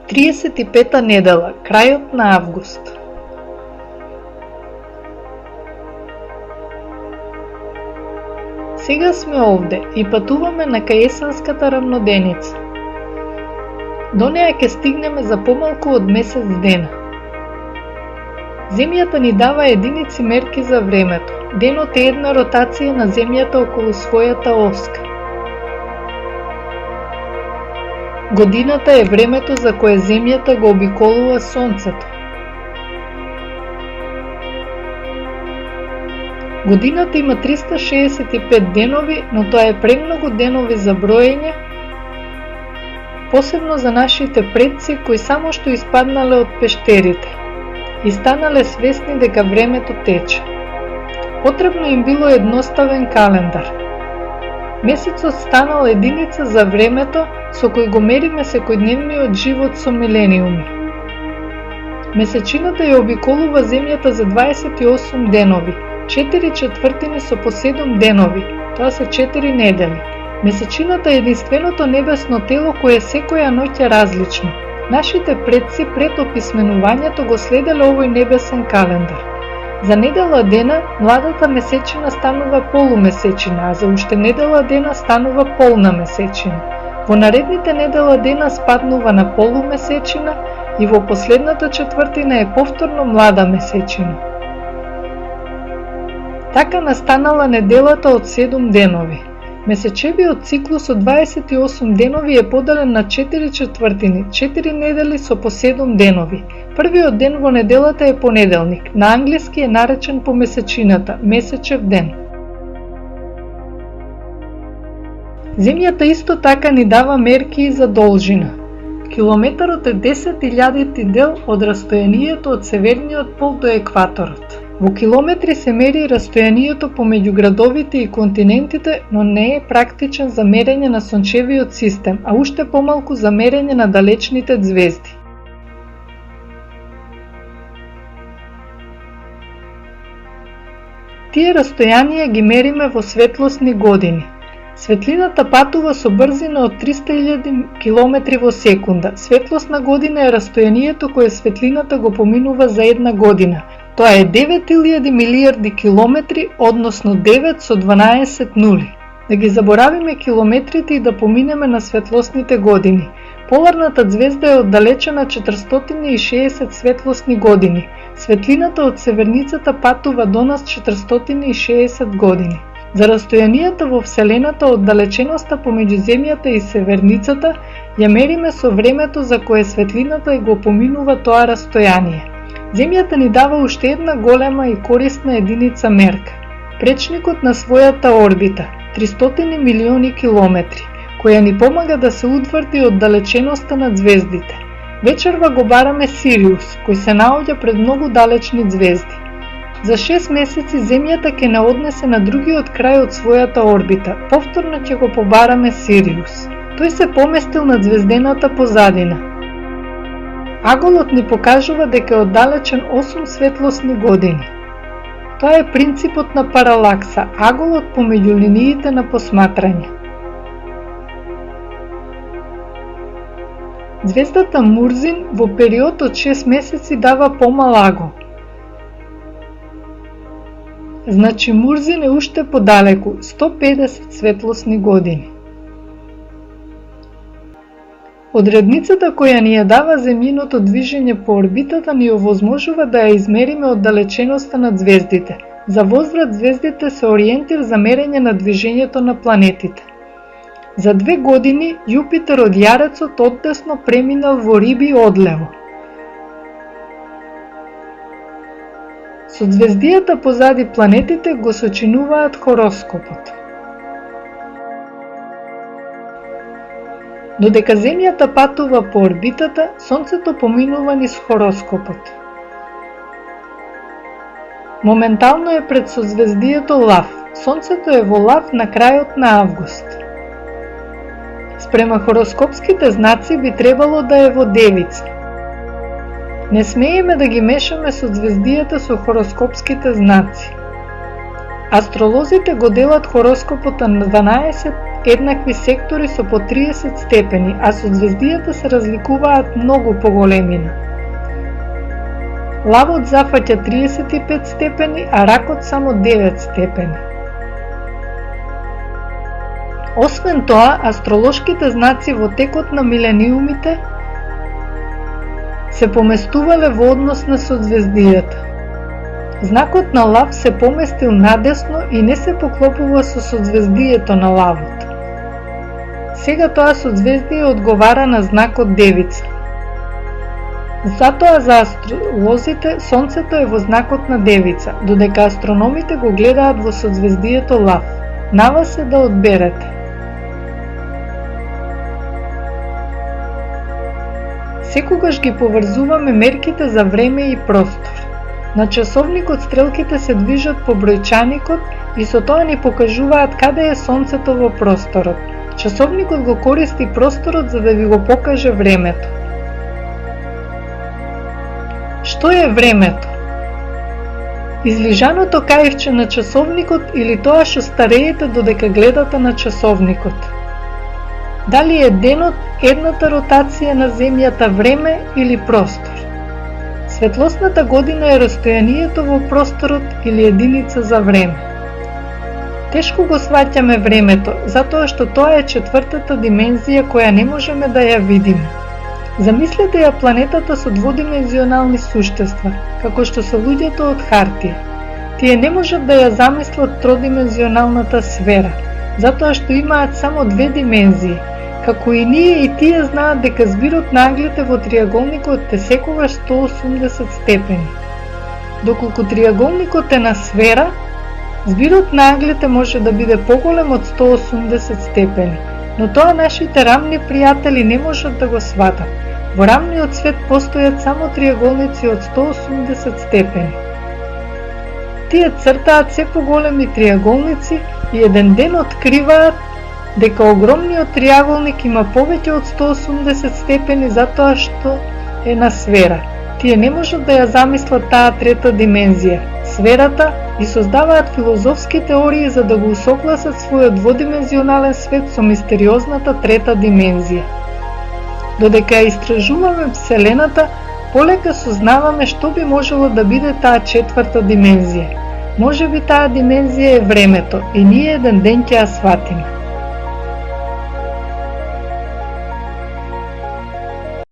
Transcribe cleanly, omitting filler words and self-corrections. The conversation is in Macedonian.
35-та недела, крајот на август. Сега сме овде и патуваме на кај есенската рамноденица. До неја ќе стигнеме за помалку од месец дена. Земјата ни дава единици мерки за времето. Денот е една ротација на Земјата околу својата оска. Годината е времето за кое Земјата го обиколува Сонцето. Годината има 365 денови, но тоа е премногу денови за броење, посебно за нашите предци кои само што испаднале од пештерите и станале свесни дека времето тече. Потребно им било едноставен календар. Месецот станал единица за времето со кој го мериме секојдневниот живот со милениуми. Месечината ја обиколува Земјата за 28 денови, 4/4 со по 7 денови, тоа се 4 недели. Месечината е единственото небесно тело кое секоја ноќ е различно. Нашите предци пред описменувањето го следеле овој небесен календар. За недела дена, младата месечина станува полумесечина, а за уште недела дена станува полна месечина. Во наредните недела дена спаднува на полумесечина и во последната четвртина е повторно млада месечина. Така настанала неделата од 7 денови. Месечевиот циклус од 28 денови е поделен на 4/4, 4 недели со по 7 денови. Првиот ден во неделата е понеделник, на англиски е наречен по месечината, месечев ден. Земјата исто така ни дава мерки и за должина. Километарот е 10.000 дел од растојанието од северниот пол до екваторот. Во километри се мери растојанието помеѓу градовите и континентите, но не е практичен за мерење на сончевиот систем, а уште помалку за мерење на далечните ѕвезди. Тие растојанија ги мериме во светлосни години. Светлината патува со брзина од 300.000 км во секунда. Светлосна година е растојанието кое светлината го поминува за една година. Тоа е 9000 милиарди километри, односно 9 со 12 нули. Да ги заборавиме километрите и да поминеме на светлосните години. Поларната ѕвезда е оддалечена 460 светлосни години. Светлината од северницата патува до нас 460 години. За растојанијата во Вселената од далеченоста помеѓу Земјата и северницата ја мериме со времето за кое светлината го поминува тоа растојание. Земјата ни дава уште една голема и корисна единица мерка. Пречникот на својата орбита, 300 милиони километри, која ни помага да се утврди од далеченоста на ѕвездите. Вечерва го бараме Сириус, кој се наоѓа пред многу далечни ѕвезди. За 6 месеци Земјата ќе не однесе на другиот крај од својата орбита. Повторно ќе го побараме Сириус. Тој се поместил на ѕвездената позадина. Аголот ни покажува дека е оддалечен 8 светлосни години. Тоа е принципот на паралакса, аголот помеѓу линиите на посматрање. Ѕвездата Мурзин во период од 6 месеци дава помал агол. Значи Мурзин е уште подалеку, 150 светлосни години. Одредницата која ни ја дава земјиното движење по орбитата ни овозможува да ја измериме оддалеченоста на ѕвездите. За возврат ѕвездите се ориентир за мерење на движењето на планетите. За 2 години Јупитер од јарецот оддесно преминал во риби одлево. Со ѕвездијата позади планетите го сочинуваат хороскопот. Додека Земјата патува по орбитата, Сонцето поминува низ хороскопот. Моментално е пред созвездието Лав. Сонцето е во Лав на крајот на август. Спрема хороскопските знаци би требало да е во Девица. Не смееме да ги мешаме созвездијата со хороскопските знаци. Астролозите го делат хороскопот на 12 еднакви сектори со по 30 степени, а созвездијата се разликуваат многу по големина. Лавот зафаќа 35 степени, а ракот само 9 степени. Освен тоа, астролошките знаци во текот на милениумите се поместувале во однос на созвездијата. Знакот на лав се поместил надесно и не се поклопува со созвездието на лавот. Сега тоа созвездие одговара на знакот Девица. Затоа за астролозите Сонцето е во знакот на Девица, додека астрономите го гледаат во созвездието Лав. На вас е да одберете. Секогаш ги поврзуваме мерките за време и простор. На часовникот стрелките се движат по бројчаникот и со тоа ни покажуваат каде е Сонцето во просторот. Часовникот го користи просторот за да ви го покаже времето. Што е времето? Излижаното каивче на часовникот или тоа што стареете додека гледате на часовникот? Дали е денот, едната ротација на Земјата време или простор? Светлосната година е растојанието во просторот или единица за време. Тешко го сваќаме времето, затоа што тоа е четвртата димензија која не можеме да ја видиме. Замислете ја планетата со дводимензионални суштества, како што се луѓето од хартија. Тие не можат да ја замислат тродимензионалната сфера, затоа што имаат само две димензии. Како и ние и тие знаат дека збирот на аглите во триаголникот е секогаш 180 степени. Доколку триаголникот е на сфера, збирот на аглите може да биде поголем од 180 степени, но тоа нашите рамни пријатели не можат да го сватат. Во рамниот свет постојат само триаголници од 180 степени. Тие цртаат се поголеми триаголници и еден ден откриваат дека огромниот триаголник има повеќе од 180 степени затоа што е на сфера. Тие не можат да ја замислат таа трета димензија, сферата, и создаваат филозофски теории за да го усогласат својот дводимензионален свет со мистериозната трета димензија. Додека ја истражуваме Вселената, полека сознаваме што би можело да биде таа четврта димензија. Може би таа димензија е времето и ние еден ден ќе ја сватиме.